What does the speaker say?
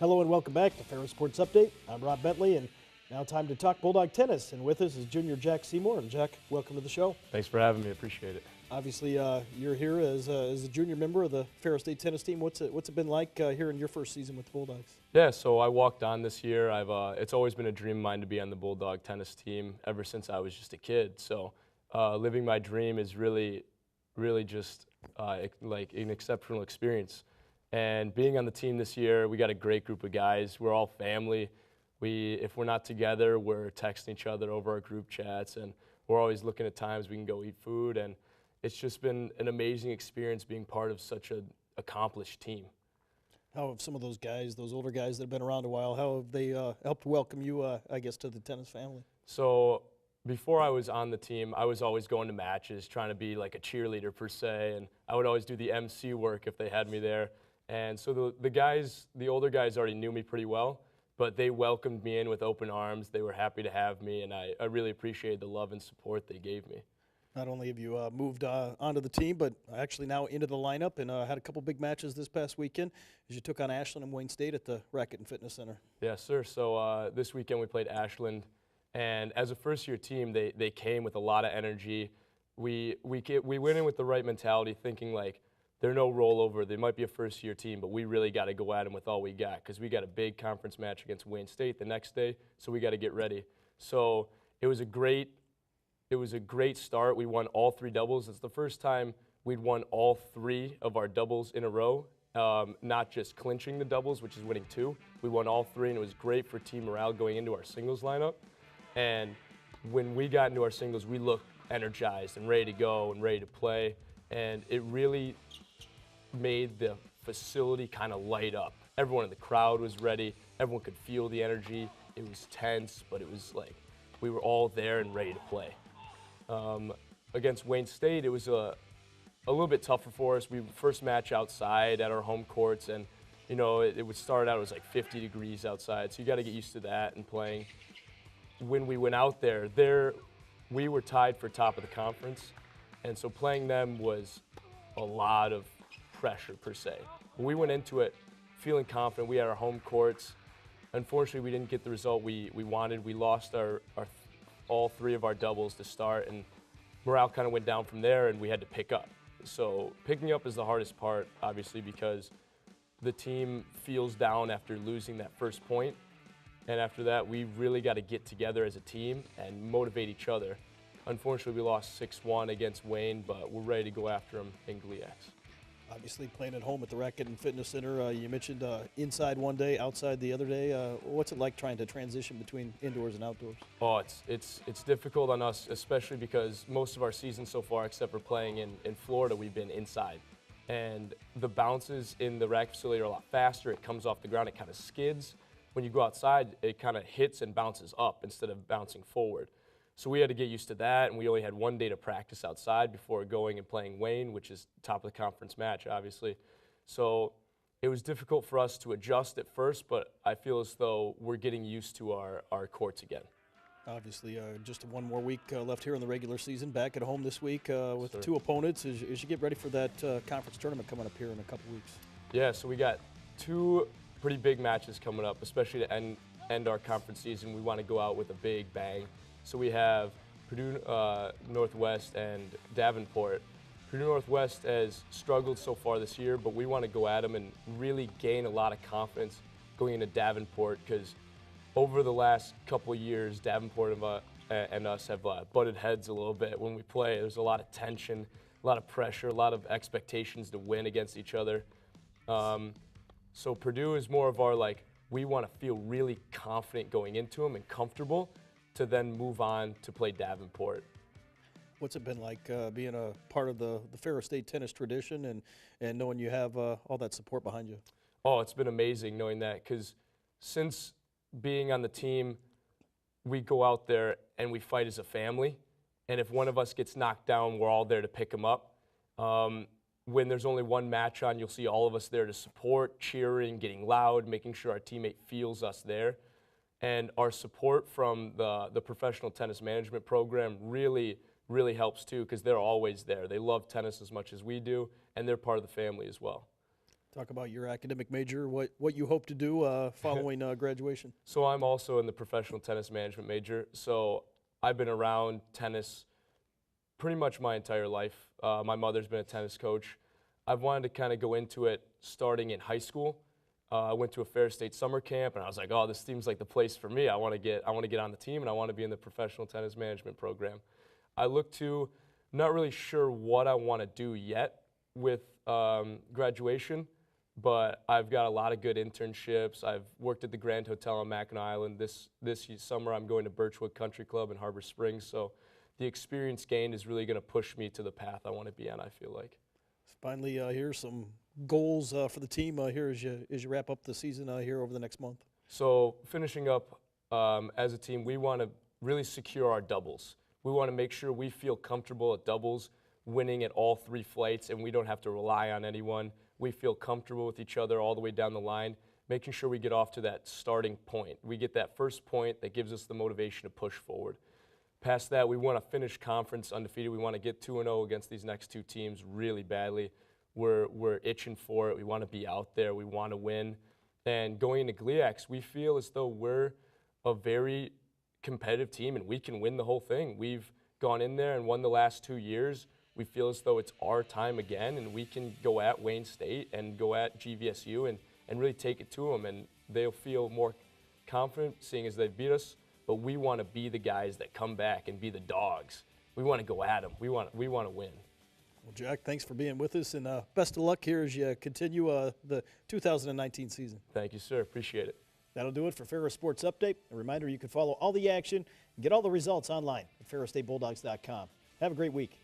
Hello and welcome back to Ferris Sports Update. I'm Rob Bentley, and now time to talk Bulldog tennis. And with us is junior Jack Seymour. And Jack, welcome to the show. Thanks for having me. Appreciate it. Obviously, you're here as a junior member of the Ferris State tennis team. What's it been like here in your first season with the Bulldogs? Yeah, so I walked on this year. It's always been a dream of mine to be on the Bulldog tennis team ever since I was just a kid. So living my dream is really just like an exceptional experience. And being on the team this year, we got a great group of guys. We're all family. If we're not together, we're texting each other over our group chats, and we're always looking at times we can go eat food. And it's just been an amazing experience being part of such an accomplished team. How have some of those guys, those older guys that have been around a while, how have they helped welcome you, I guess, to the tennis family? So before I was on the team, I was always going to matches, trying to be like a cheerleader per se, and I would always do the MC work if they had me there. And so the older guys already knew me pretty well, but they welcomed me in with open arms. They were happy to have me, and I really appreciated the love and support they gave me. Not only have you moved onto the team, but actually now into the lineup and had a couple big matches this past weekend as you took on Ashland and Wayne State at the Racket and Fitness Center. Yes, sir. So this weekend we played Ashland, and as a first-year team, they came with a lot of energy. We went in with the right mentality, thinking like, they're no rollover. They might be a first-year team, but we really got to go at them with all we got because we got a big conference match against Wayne State the next day, so we got to get ready. So it was a great start. We won all three doubles. It's the first time we'd won all three of our doubles in a row, not just clinching the doubles, which is winning two. We won all three, and it was great for team morale going into our singles lineup. And when we got into our singles, we looked energized and ready to go and ready to play, and it really made the facility kind of light up. Everyone in the crowd was ready. Everyone could feel the energy. It was tense, but it was like we were all there and ready to play. Against Wayne State, it was a little bit tougher for us. First match outside at our home courts, and you know it would start out, it was like 50 degrees outside, so you got to get used to that and playing. When we went out there, we were tied for top of the conference, and so playing them was a lot of pressure per se. But we went into it feeling confident. We had our home courts. Unfortunately, we didn't get the result we wanted. We lost all three of our doubles to start, and morale kind of went down from there, and we had to pick up. So picking up is the hardest part, obviously, because the team feels down after losing that first point, and after that, we really got to get together as a team and motivate each other. Unfortunately, we lost 6-1 against Wayne, but we're ready to go after them in GLIACs. Obviously, playing at home at the Racket and Fitness Center, you mentioned inside one day, outside the other day. What's it like trying to transition between indoors and outdoors? Oh, it's difficult on us, especially because most of our season so far, except for playing in Florida, we've been inside. And the bounces in the racket facility are a lot faster. It comes off the ground, it kind of skids. When you go outside, it kind of hits and bounces up instead of bouncing forward. So we had to get used to that, and we only had one day to practice outside before going and playing Wayne, which is top of the conference match, obviously. So it was difficult for us to adjust at first, but I feel as though we're getting used to our courts again. Obviously, just one more week left here in the regular season, back at home this week with two opponents as you get ready for that conference tournament coming up here in a couple weeks. Yeah, so we got two pretty big matches coming up, especially to end our conference season. We want to go out with a big bang. So we have Purdue Northwest and Davenport. Purdue Northwest has struggled so far this year, but we want to go at them and really gain a lot of confidence going into Davenport, because over the last couple of years, Davenport and us have butted heads a little bit when we play. There's a lot of tension, a lot of pressure, a lot of expectations to win against each other. So Purdue is more of our, like, we want to feel really confident going into them and comfortable to then move on to play Davenport. What's it been like being a part of the Ferris State tennis tradition and knowing you have all that support behind you? Oh, it's been amazing knowing that, because since being on the team, we go out there and we fight as a family, and if one of us gets knocked down, we're all there to pick him up. When there's only one match on, you'll see all of us there to support, cheering, getting loud, making sure our teammate feels us there. And our support from the professional tennis management program really helps too, because they're always there. They love tennis as much as we do, and they're part of the family as well. Talk about your academic major, what you hope to do following graduation. So I'm also in the professional tennis management major. So I've been around tennis pretty much my entire life. My mother's been a tennis coach. I've wanted to kind of go into it starting in high school. I went to a Ferris State summer camp, and I was like, oh, this seems like the place for me. I want to get on the team, and I want to be in the professional tennis management program. I look to, not really sure what I want to do yet with graduation, but I've got a lot of good internships. I've worked at the Grand Hotel on Mackinac Island. This summer, I'm going to Birchwood Country Club in Harbor Springs. So the experience gained is really going to push me to the path I want to be on, I feel like. Finally, here's some goals for the team here as you wrap up the season here over the next month. So finishing up as a team, we want to really secure our doubles. We want to make sure we feel comfortable at doubles, winning at all 3 flights, and we don't have to rely on anyone. We feel comfortable with each other all the way down the line, making sure we get off to that starting point. We get that first point that gives us the motivation to push forward. Past that, we want to finish conference undefeated. We want to get 2-0 against these next 2 teams really badly. We're itching for it. We want to be out there. We want to win. And going into GLIACs, we feel as though we're a very competitive team and we can win the whole thing. We've gone in there and won the last 2 years. We feel as though it's our time again, and we can go at Wayne State and go at GVSU and really take it to them, and they'll feel more confident seeing as they've beat us. But we want to be the guys that come back and be the dogs. We want to go at them. We want to win. Well, Jack, thanks for being with us, and best of luck here as you continue the 2019 season. Thank you, sir. Appreciate it. That'll do it for Ferris Sports Update. A reminder, you can follow all the action and get all the results online at ferrisstatebulldogs.com. Have a great week.